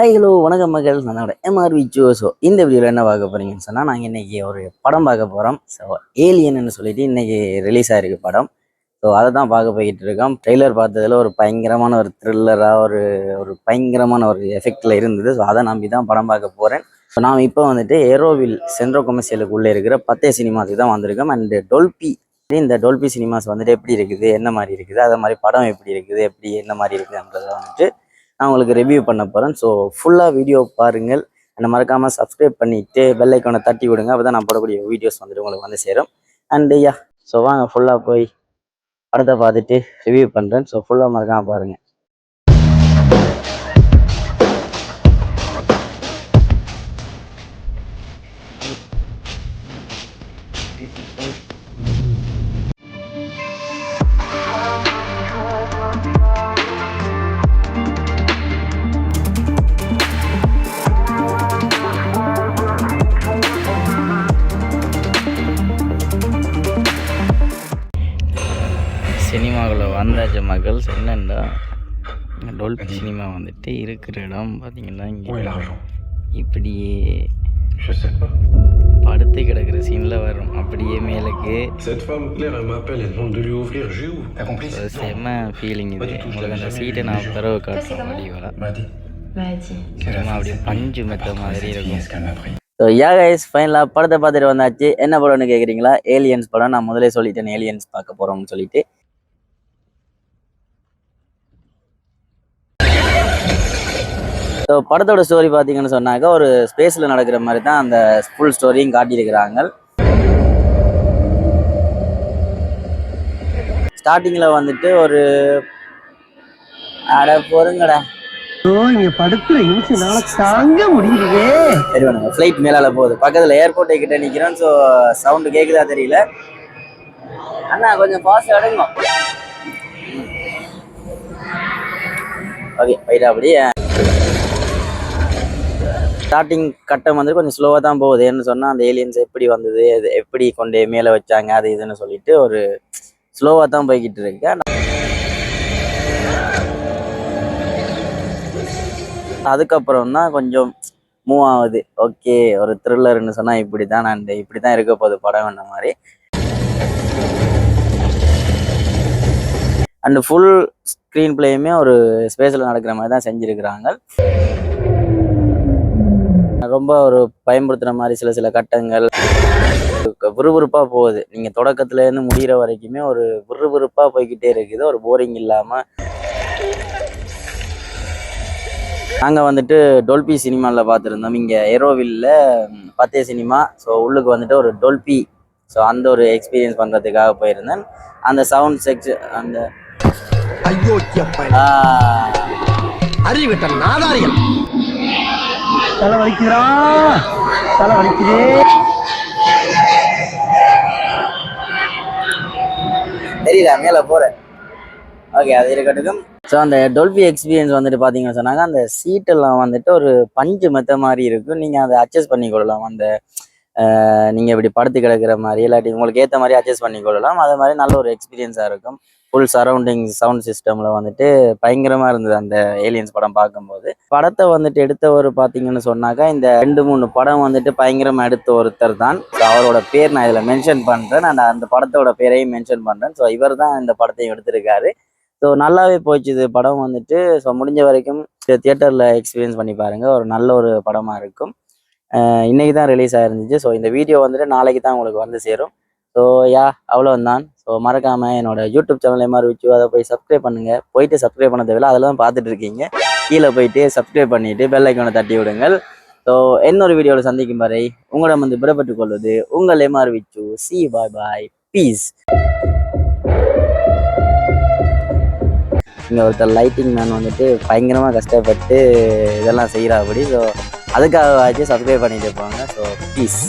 Hi hello வணக்கம் மகள், நான் எம்ஆர்வி ஜோஸோ. இந்த வீடியோவில் என்ன பார்க்க போகிறீங்கன்னு சொன்னால், நாங்கள் இன்றைக்கி ஒரு படம் பார்க்க போகிறோம். ஸோ ஏலியன்னு சொல்லிட்டு இன்றைக்கி ரிலீஸ் ஆகிருக்கு படம். ஸோ அதை தான் பார்க்க போய்கிட்டு இருக்கோம். ட்ரெய்லர் பார்த்ததில் ஒரு பயங்கரமான ஒரு த்ரில்லராக ஒரு பயங்கரமான ஒரு எஃபெக்டில் இருந்தது. ஸோ அதை நம்பி தான் படம் பார்க்க போகிறேன். ஸோ நான் இப்போ வந்துட்டு ஏரோவில் சென்ட்ரோ கொமர்ஷியலுக்குள்ளே இருக்கிற பத்தே சினிமாஸுக்கு தான் வந்திருக்கோம். அண்டு டொல்பி, இந்த டொல்பி சினிமாஸ் வந்துட்டு எப்படி இருக்குது, என்ன மாதிரி இருக்குது, அதை மாதிரி படம் எப்படி இருக்குது, எப்படி என்ன மாதிரி இருக்குதுன்றதை வந்துட்டு நான் உங்களுக்கு ரிவ்யூ பண்ண போகிறேன். ஸோ ஃபுல்லாக வீடியோ பாருங்கள். என்னை மறக்காமல் சப்ஸ்கிரைப் பண்ணிவிட்டு பெல் ஐக்கானை தட்டி விடுங்க. அப்போ தான் நான் போடக்கூடிய வீடியோஸ் வந்துட்டு உங்களுக்கு வந்து சேரும். அண்ட் ஸோ வாங்க ஃபுல்லாக போய் படத்தை பார்த்துட்டு ரிவ்யூ பண்ணுறேன். ஸோ ஃபுல்லாக மறக்காமல் பாருங்கள். சினிமாவில் வந்தாச்ச மக்கள் என்னண்டா, டொல்பி சினிமா வந்துட்டு இருக்கிற இடம் பார்த்தீங்கன்னா இங்கே இப்படியே படுத்து கிடக்கிற சீனில் வரும். அப்படியே மேலுக்கு செம்ம ஃபீலிங் இது. உங்களுக்கு அந்த சீட்டை நான் பிறகு காட்டுறேன் வடிவா. அப்படியே பஞ்சு மெத்த மாதிரி இருக்கும். ஸோ கைஸ், ஃபைனலாக படத்தை பார்த்துட்டு வந்தாச்சு. என்ன படம்னு கேட்குறீங்களா? ஏலியன்ஸ் படம். நான் முதலே சொல்லிட்டேன் ஏலியன்ஸ் பார்க்க போகிறோம்னு சொல்லிட்டு. ஸோ படத்தோட ஸ்டோரி பார்த்தீங்கன்னு சொன்னாக்க, ஒரு ஸ்பேஸில் நடக்கிற மாதிரி தான் அந்த ஃபுல் ஸ்டோரியும் காட்டியிருக்கிறாங்க. ஸ்டார்டிங்கில் வந்துட்டு ஒரு பொறுங்கடா தாங்க முடியுது. சரி வேணுங்க, ஃப்ளைட் மேலால போகுது. பக்கத்தில் ஏர்போர்ட்டை கிட்ட நிற்கிறோம். ஸோ சவுண்டு கேட்குதா தெரியல. அண்ணா கொஞ்சம் ஃபாஸ்ட் அடங்கும். ஓகே போயிட்டா. அப்படி ஸ்டார்டிங் கட்டம் வந்து கொஞ்சம் ஸ்லோவாக தான் போகுது. ஏன்னு சொன்னால் அந்த ஏலியன்ஸ் எப்படி வந்தது, அது எப்படி கொண்டு மேலே வச்சாங்க, அது இதுன்னு சொல்லிட்டு ஒரு ஸ்லோவாக தான் போய்கிட்டு இருக்கு. அதுக்கப்புறம் தான் கொஞ்சம் மூவ் ஆகுது. ஓகே, ஒரு த்ரில்லர்னு சொன்னால் இப்படி தான், நான் இப்படி தான் இருக்க போகுது படம் என்ன மாதிரி. அண்டு ஃபுல் ஸ்க்ரீன் பிளேயுமே ஒரு ஸ்பேஸில் நடக்கிற மாதிரி தான் செஞ்சுருக்கிறாங்க. ரொம்ப ஒரு பயன்படுத்துகிற மாதிரி சில கட்டங்கள் விறுவிறுப்பாக போகுது. நீங்கள் தொடக்கத்துலேருந்து முடிகிற வரைக்குமே ஒரு விறுவிறுப்பாக போய்கிட்டே இருக்குது, ஒரு போரிங் இல்லாமல். நாங்கள் வந்துட்டு டொல்பி சினிமாவில் பார்த்துருந்தோம். இங்கே ஏரோவில்ல பத்தே சினிமா. ஸோ உள்ளுக்கு வந்துட்டு ஒரு டொல்பி, ஸோ அந்த ஒரு எக்ஸ்பீரியன்ஸ் பண்ணுறதுக்காக போயிருந்தேன். அந்த சவுண்ட் செக்ஷன், அந்த அறிவிட்ட நாதாரியம் தலை வலிக்குதா, தலை வலிக்குதே. தெரியல, மேலே போகிறேன். ஓகே, அது இருக்கட்டும். ஸோ அந்த டொல்பி எக்ஸ்பீரியன்ஸ் வந்துட்டு பார்த்தீங்கன்னு சொன்னாங்க, அந்த சீட்டெல்லாம் வந்துட்டு ஒரு பஞ்சு மெத்த மாதிரி இருக்கும். நீங்கள் அதை அட்ஜஸ்ட் பண்ணிக்கொள்ளலாம். அந்த நீங்கள் இப்படி படுத்து கிடக்கிற மாதிரி, இல்லாட்டி உங்களுக்கு ஏற்ற மாதிரி அட்ஜஸ்ட் பண்ணிக்கொள்ளலாம். அது மாதிரி நல்ல ஒரு எக்ஸ்பீரியன்ஸாக இருக்கும். ஃபுல் சரௌண்டிங் சவுண்ட் சிஸ்டமில் வந்துட்டு பயங்கரமாக இருந்தது அந்த ஏலியன்ஸ் படம் பார்க்கும்போது. படத்தை வந்துட்டு எடுத்தவர் பார்த்தீங்கன்னு சொன்னாக்கா, இந்த 2-3 படம் வந்துட்டு பயங்கரமாக எடுத்த ஒருத்தர் தான். ஸோ அவரோட பேர் நான் இதில் மென்ஷன் பண்ணுறேன். நான் அந்த படத்தோட பேரையும் மென்ஷன் பண்ணுறேன். ஸோ இவர் தான் இந்த படத்தையும் எடுத்திருக்காரு. ஸோ நல்லாவே போச்சு இது படம் வந்துட்டு. ஸோ முடிஞ்ச வரைக்கும் தியேட்டரில் எக்ஸ்பீரியன்ஸ் பண்ணி பாருங்கள். ஒரு நல்ல ஒரு படமாக இருக்கும். இன்றைக்கி தான் ரிலீஸ் ஆகிருந்துச்சு. ஸோ இந்த வீடியோ வந்துட்டு நாளைக்கு தான் உங்களுக்கு வந்து சேரும். ஸோ அவ்வளோந்தான். ஸோ மறக்காமல் என்னோட யூடியூப் சேனல் எம்ஆர்வி ஜோஸோ, அதை போய் சப்ஸ்கிரைப் பண்ணுங்கள். போயிட்டு சப்ஸ்கிரைப் பண்ண தேவையில்லை, அதில் தான் பார்த்துட்டு இருக்கீங்க. கீழே போயிட்டு சப்ஸ்கிரைப் பண்ணிவிட்டு பெல் ஐக்கானை தட்டி விடுங்கள். ஸோ இன்னொரு வீடியோவில் சந்திக்கும் வரை உங்களிடம் வந்து விடப்பட்டுக் கொள்வது உங்கள் எம்ஆர்வி ஜோஸோ. சி பாய் பாய், பீஸ். இங்கே ஒருத்தர் லைட்டிங் மேன் வந்துட்டு பயங்கரமாக கஷ்டப்பட்டு இதெல்லாம் செய்கிறாப்படி. ஸோ அதுக்காக சப்ஸ்கிரைப் பண்ணிட்டு போங்க. So piece.